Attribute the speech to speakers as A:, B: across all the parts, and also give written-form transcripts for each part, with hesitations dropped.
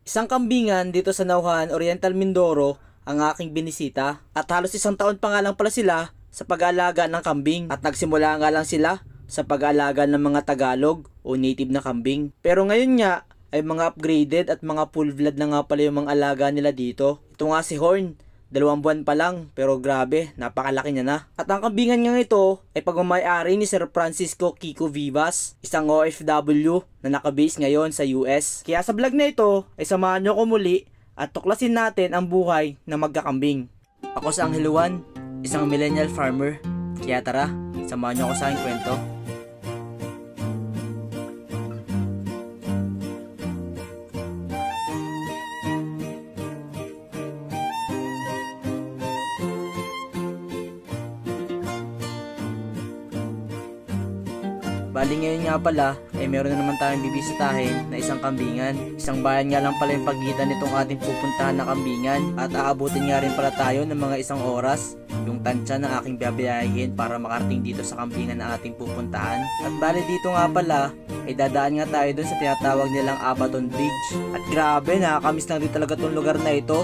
A: Isang kambingan dito sa Nauhan, Oriental Mindoro ang aking binisita at halos isang taon pa nga lang pala sila sa pag-aalaga ng kambing at nagsimula nga lang sila sa pag-aalaga ng mga Tagalog o native na kambing. Pero ngayon nga ay mga upgraded at mga full blood na nga pala yung mga alaga nila dito. Ito nga si Horn, 2 buwan pa lang pero grabe, napakalaki niya na. At ang kambingan nga ito ay pagmamayari ni Sir Francisco Kiko Vivas, isang OFW na nakabase ngayon sa US. Kaya sa vlog na ito ay samahan nyo ko muli at tuklasin natin ang buhay ng magkakambing. Ako si Angel Juan, isang millennial farmer. Kaya tara, samahan nyo ako sa aking kwento. Bali ngayon nga pala ay meron na naman tayong bibisitahin na isang kambingan. Isang bayan nga lang pala yung pagitan nitong ating pupuntahan na kambingan at aabutin nga rin pala tayo ng mga isang oras yung tansya na aking biyabiyahin para makarating dito sa kambingan na ating pupuntahan. At bali dito nga pala ay dadaan nga tayo dun sa tinatawag nilang Abaton Bridge. At grabe, nakakamiss lang din talaga tong lugar na ito.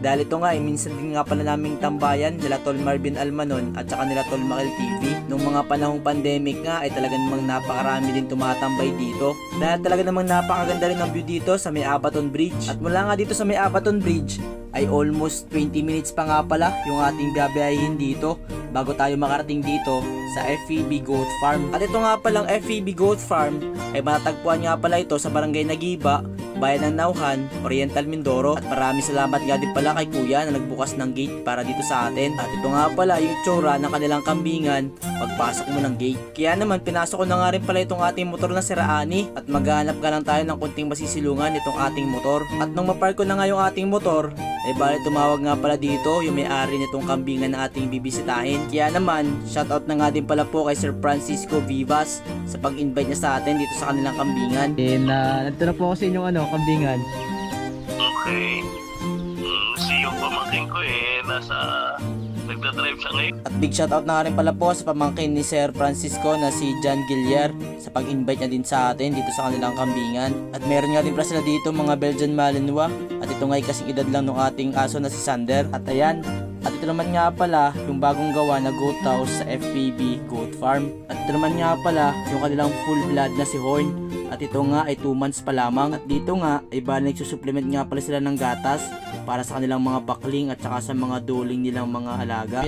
A: Dahil ito nga ay minsan din nga pala naming tambayan nila Tol Marvin Almanon at saka nila Tol Makil TV. Nung mga panahong pandemic nga ay talaga namang napakarami din tumatambay dito. Dahil talaga namang napakaganda rin ang view dito sa may Abaton Bridge. At mula nga dito sa may Abaton Bridge ay almost 20 minutes pa nga pala yung ating biyabiyahin dito bago tayo makarating dito sa FEB Goat Farm. At ito nga palang FEB Goat Farm ay matatagpuan nga pala ito sa Barangay Nagiba, Bayan ng Nauhan, Oriental Mindoro. At maraming salamat nga din pala kay Kuya na nagbukas ng gate para dito sa atin. At ito nga pala yung itsura ng kanilang kambingan pagpasok mo ng gate. Kaya naman pinasok ko na nga rin pala itong ating motor na si Raani at maghahanap ka lang tayo ng kunting masisilungan itong ating motor. At nung mapark ko na nga yung ating motor ay bali tumawag nga pala dito yung may-ari nitong kambingan na ating bibisitahin. Kaya naman shoutout na nga din pala po kay Sir Francisco Vivas sa pag-invite niya sa atin dito sa kanilang kambingan. Nandito na po ako sa inyong kambingan.
B: Okay. Si yung pamangkin ko nasa nagdadrive siya ngayon.
A: At big shoutout na nga rin pala po sa pamangkin ni Sir Francisco na si John Gillier sa pag-invite niya din sa atin dito sa kanilang kambingan. At meron nga din pala sila dito mga Belgian Malinois at ito nga ay kasing edad lang ng ating aso na si Sander. At ayan, at ito naman nga pala yung bagong gawa na goat house sa FPB Goat Farm. At ito naman nga pala yung kanilang full blood na si Horn. At ito nga ay 2 months pa lamang. At dito nga ay bali nagsusupplement nga pala sila ng gatas para sa kanilang mga bakling at saka sa mga duling nilang mga alaga.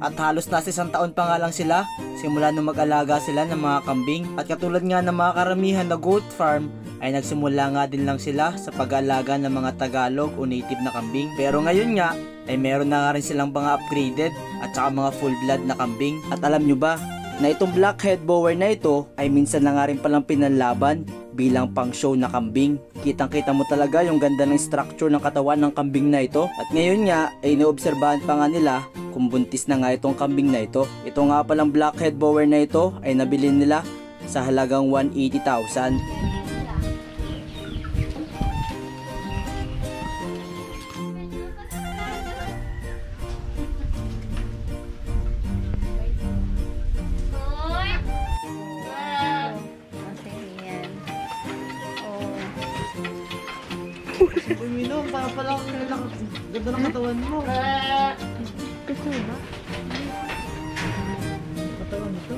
A: At halos nasa 1 taon pa nga lang sila simula nung mag-alaga sila ng mga kambing. At katulad nga ng mga karamihan na goat farm ay nagsimula nga din lang sila sa pag-alaga ng mga Tagalog o native na kambing. Pero ngayon nga ay meron na nga rin silang mga upgraded at saka mga full blood na kambing. At alam nyo ba na itong blackhead bower na ito ay minsan na nga rin palang pinanlaban bilang pang show na kambing. Kitang kita mo talaga yung ganda ng structure ng katawan ng kambing na ito. At ngayon nga ay inoobserbahan pa nga nila kung buntis na nga itong kambing na ito. Ito nga palang blackhead bower na ito ay nabili nila sa halagang 180,000.
C: Uy, Minom, para pala ganda ng katawan mo. Gusto ba? Katawan ito.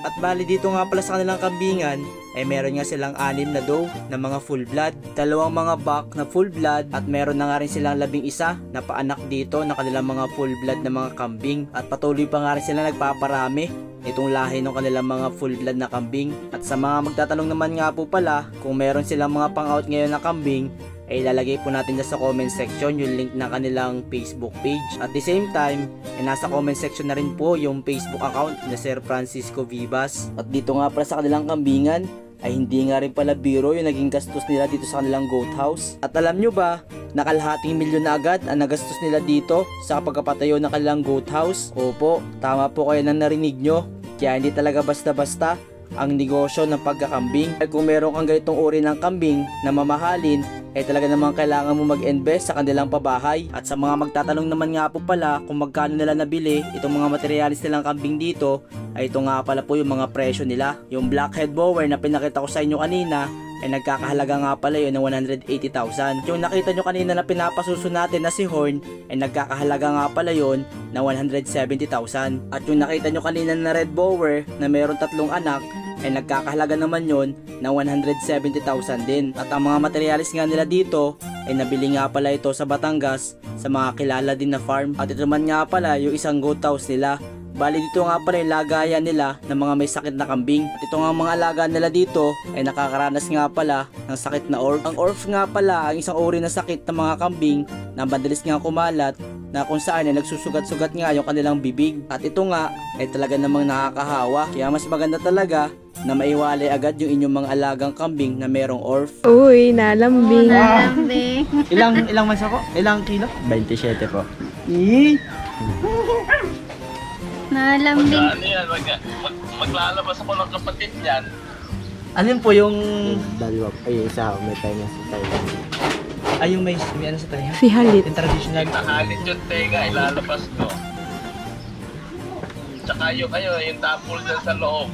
A: At bali dito nga pala sa kanilang kambingan ay meron nga silang 6 na doe na mga full blood, 2 mga buck na full blood at meron na nga rin silang 11 na paanak dito na kanilang mga full blood na mga kambing. At patuloy pa nga rin sila nagpaparami itong lahi ng kanilang mga full blood na kambing. At sa mga magtatanong naman nga po pala kung meron silang mga pang-out ngayon na kambing ay ilalagay po natin sa comment section yung link na kanilang Facebook page. At the same time, ay nasa comment section na rin po yung Facebook account ni Sir Francisco Vivas. At dito nga pala sa kanilang kambingan ay hindi nga rin pala biro yung naging gastos nila dito sa kanilang goat house. At alam nyo ba, nakalahating milyon na agad ang nagastos nila dito sa pagkapatayo ng kanilang goat house? Opo, tama po kayo na narinig nyo. Kaya hindi talaga basta-basta ang negosyo ng pagkakambing. Kung meron kang ganitong uri ng kambing na mamahalin ay talaga namang kailangan mo mag-invest sa kanilang pabahay. At sa mga magtatanong naman nga po pala kung magkano nila nabili itong mga materialis nilang kambing dito, ay ito nga pala po yung mga presyo nila. Yung blackhead bower na pinakita ko sa inyo kanina ay nagkakahalaga nga pala yun ng 180,000. Yung nakita nyo kanina na pinapasuso natin na si Horn ay nagkakahalaga nga pala yun na 170,000. At yung nakita nyo kanina na red bower na mayroon 3 anak ay nagkakahalaga naman yon na 170,000 din. At ang mga materialis nga nila dito ay nabili nga pala ito sa Batangas sa mga kilala din na farm. At ito naman nga pala yung isang goat house nila. Bali dito nga pala yung lagayan nila ng mga may sakit na kambing. At ito nga mga alaga nila dito ay nakakaranas nga pala ng sakit na orf. Ang orf nga pala ang isang uri na sakit ng mga kambing na madalis nga kumalat na kung saan ay nagsusugat-sugat nga yung kanilang bibig. At ito nga ay talaga namang nakakahawa. Kaya mas maganda talaga na maiwalay agad yung inyong mga alagang kambing na merong orf.
D: Uy, nalambing.
C: Nalambing.
A: Ilang months ako? Ilang kilo?
E: 27 po.
C: Nalambing.
B: Ano yan, maglalabas ako ng kapatid yan.
A: Alin po yung...
E: Dalawa po. Ay, isa may tayo na sa Thailand.
A: Ay yung may ano sa tayo?
D: Si Halit.
A: Yung traditional.
B: Nakalit yung tega, ilalabas ko. Tsaka yung tapol dyan sa loob.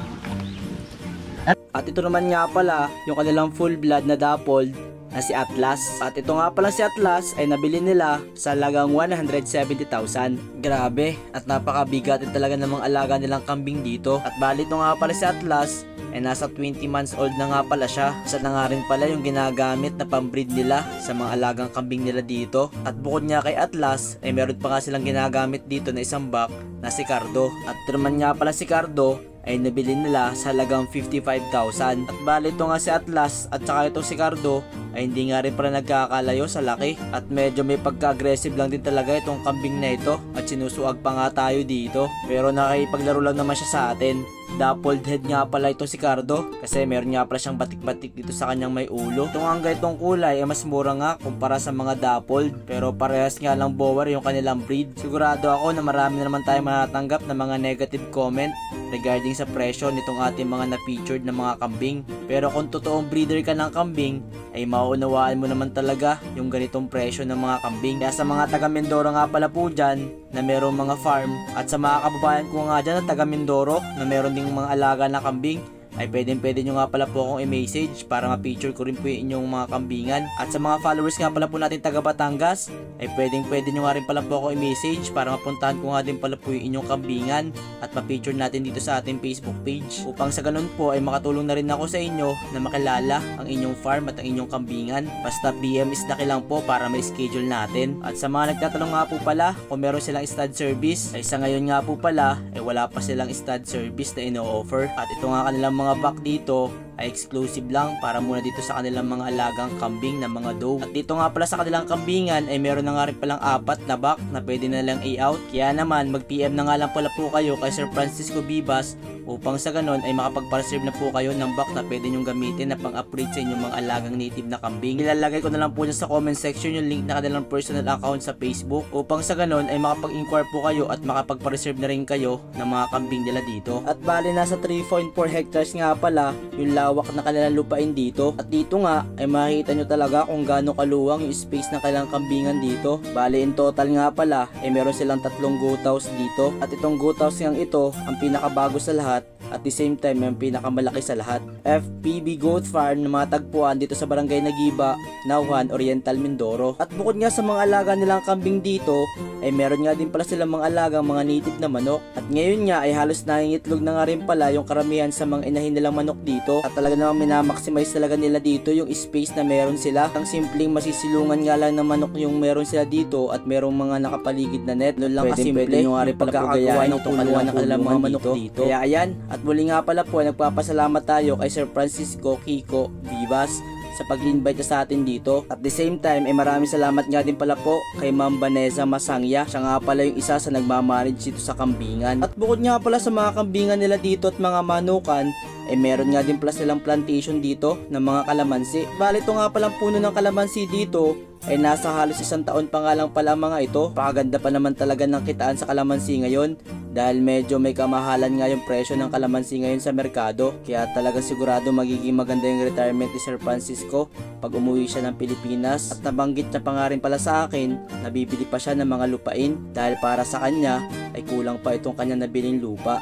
A: At ito naman nga pala yung kanilang full blood na dappled na si Atlas. At ito nga pala si Atlas ay nabili nila sa halagang 170,000. Grabe, at napakabigat din talaga ng mga alaga nilang kambing dito. At bali ito nga pala si Atlas ay nasa 20 months old na nga pala siya. Isa na nga rin pala yung ginagamit na pambreed nila sa mga alagang kambing nila dito. At bukod nga kay Atlas ay meron pa nga silang ginagamit dito na isang buck na si Cardo. At ito naman nga pala si Cardo ay nabili nila sa halagang 55,000. At bali ito nga si Atlas at saka ito si Cardo ay hindi nga rin pala nagkakalayo sa laki. At medyo may pagka-aggressive lang din talaga itong kambing na ito. At sinusuag pa nga tayo dito. Pero nakipaglaro lang naman siya sa atin. Dappled head nga pala ito si Cardo kasi meron nga pala siyang batik-batik dito sa kanyang may ulo. Itong ang ganitong kulay ay mas mura nga kumpara sa mga dappled, pero parehas nga lang bower yung kanilang breed. Sigurado ako na marami na naman tayo matatanggap na mga negative comment regarding sa presyo nitong ating mga na-featured na mga kambing. Pero kung totoong breeder ka ng kambing ay mauunawaan mo naman talaga yung ganitong presyo ng mga kambing. Kaya sa mga taga Mindoro nga pala po dyan na merong mga farm at sa mga kababayan ko nga dyan na taga Mindoro na meron ding mga alaga na kambing ay pwede nyo nga pala po akong i-message para ma-feature ko rin po yung inyong mga kambingan. At sa mga followers nga pala po natin taga Batangas ay pwede nyo nga rin pala po ako i-message para mapuntahan ko nga din pala po yung inyong kambingan at ma-feature natin dito sa ating Facebook page. Upang sa ganun po ay makatulong na rin ako sa inyo na makilala ang inyong farm at ang inyong kambingan. Basta PM is laki lang po para may schedule natin. At sa mga nagtatanong nga po pala kung meron silang stud service ay sa ngayon nga po pala ay wala pa silang stud service na ino-offer. At ito nga kanilang mga back dito ay exclusive lang para muna dito sa kanilang mga alagang kambing na mga doe. At dito nga pala sa kanilang kambingan ay meron na nga rin palang 4 na back na pwede na lang i-out. Kaya naman mag-PM na nga lang pala po kayo kay Sir Francisco Vivas upang sa ganon ay makapag-reserve na po kayo ng back na pwede nyong gamitin na pang-upgrade sa inyong mga alagang native na kambing. Ilalagay ko na lang po dyan sa comment section yung link na kanilang personal account sa Facebook upang sa ganon ay makapag-inquire po kayo at makapag-reserve na rin kayo ng mga kambing nila dito. At bali nasa 3.4 hectares nga pala yung lawak na kanilang lupain dito. At dito nga ay makikita nyo talaga kung gaano kaluwang yung space ng kanilang kambingan dito. Bali in total nga pala ay meron silang 3 goat house dito. At itong goat house ngang ito ang pinakabago sa lahat at the same time yung pinakamalaki sa lahat. FPB Goat Farm na matagpuan dito sa Barangay Nagiba, Nauhan, Oriental, Mindoro. At bukod nga sa mga alaga nilang kambing dito ay meron nga din pala silang mga alagang mga native na manok. At ngayon nga ay halos nangingitlog na nga rin pala yung karamihan sa mga inahin nilang manok dito. At talaga namang minamaximize talaga nila dito yung space na meron sila. Ang simpleng masisilungan nga lang ng manok yung meron sila dito at merong mga nakapaligid na net. Doon lang kasimple nyo nga rin pagkakagawa ng kulungan ng kanilang mga manok dito. Kaya ayan, at muli nga pala po nagpapasalamat tayo kay Sir Francisco Kiko Vivas sa pag-invite sa atin dito. At the same time ay maraming salamat nga din pala po kay Ma'am Vanessa Masangya. Siya nga pala yung isa sa nagmamanage dito sa kambingan. At bukod nga pala sa mga kambingan nila dito at mga manukan ay meron nga din pala silang plantation dito ng mga kalamansi. Bali ito nga palang puno ng kalamansi dito ay nasa halos 1 taon pa nga lang pala ang mga ito. Pakaganda pa naman talaga ng kitaan sa kalamansi ngayon dahil medyo may kamahalan nga yung presyo ng kalamansi ngayon sa merkado. Kaya talaga sigurado magiging maganda yung retirement ni Sir Francisco pag umuwi siya ng Pilipinas. At nabanggit niya pa nga rin pala sa akin na bibili pa siya ng mga lupain dahil para sa kanya ay kulang pa itong kanya nabiling lupa.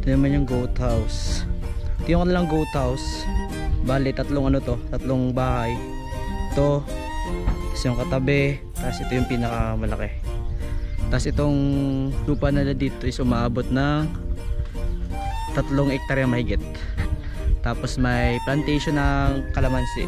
A: Ito naman yung goat house. Ito yung kanilang goat house. Bali, tatlong bahay. Ito, tapos yung katabi, tapos ito yung pinakamalaki. Tapos itong lupa nila dito is umaabot ng 3 hektarya mahigit. Tapos may plantation ng kalamansi.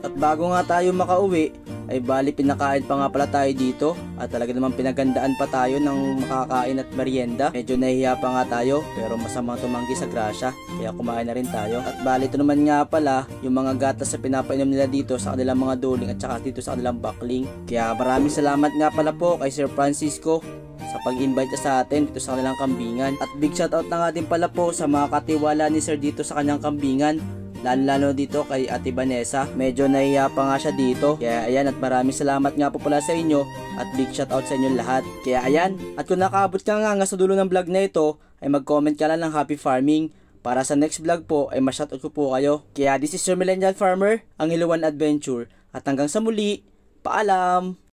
A: At bago nga tayo makauwi, ay bali pinakain pa nga pala tayo dito at talaga naman pinagandaan pa tayo ng makakain at merienda. Medyo nahihiya pa nga tayo pero masamang tumanggi sa grasya kaya kumain na rin tayo. At bali ito naman nga pala yung mga gatas na pinapainom nila dito sa kanilang mga duling at saka dito sa kanilang buckling. Kaya maraming salamat nga pala po kay Sir Francisco sa pag-invite sa atin dito sa kanilang kambingan. At big shoutout na nga din pala po sa mga katiwala ni Sir dito sa kanyang kambingan. Lalo dito kay Ate Vanessa. Medyo nahiya pa nga siya dito. Kaya ayan, at maraming salamat nga po pala sa inyo. At big shoutout sa inyo lahat. Kaya ayan, at kung nakaabot ka nga sa dulo ng vlog na ito, ay mag-comment ka lang ng happy farming. Para sa next vlog po ay ma-shoutout ko po kayo. Kaya this is your Millennial Farmer, ang Hiluan Adventure. At hanggang sa muli, paalam!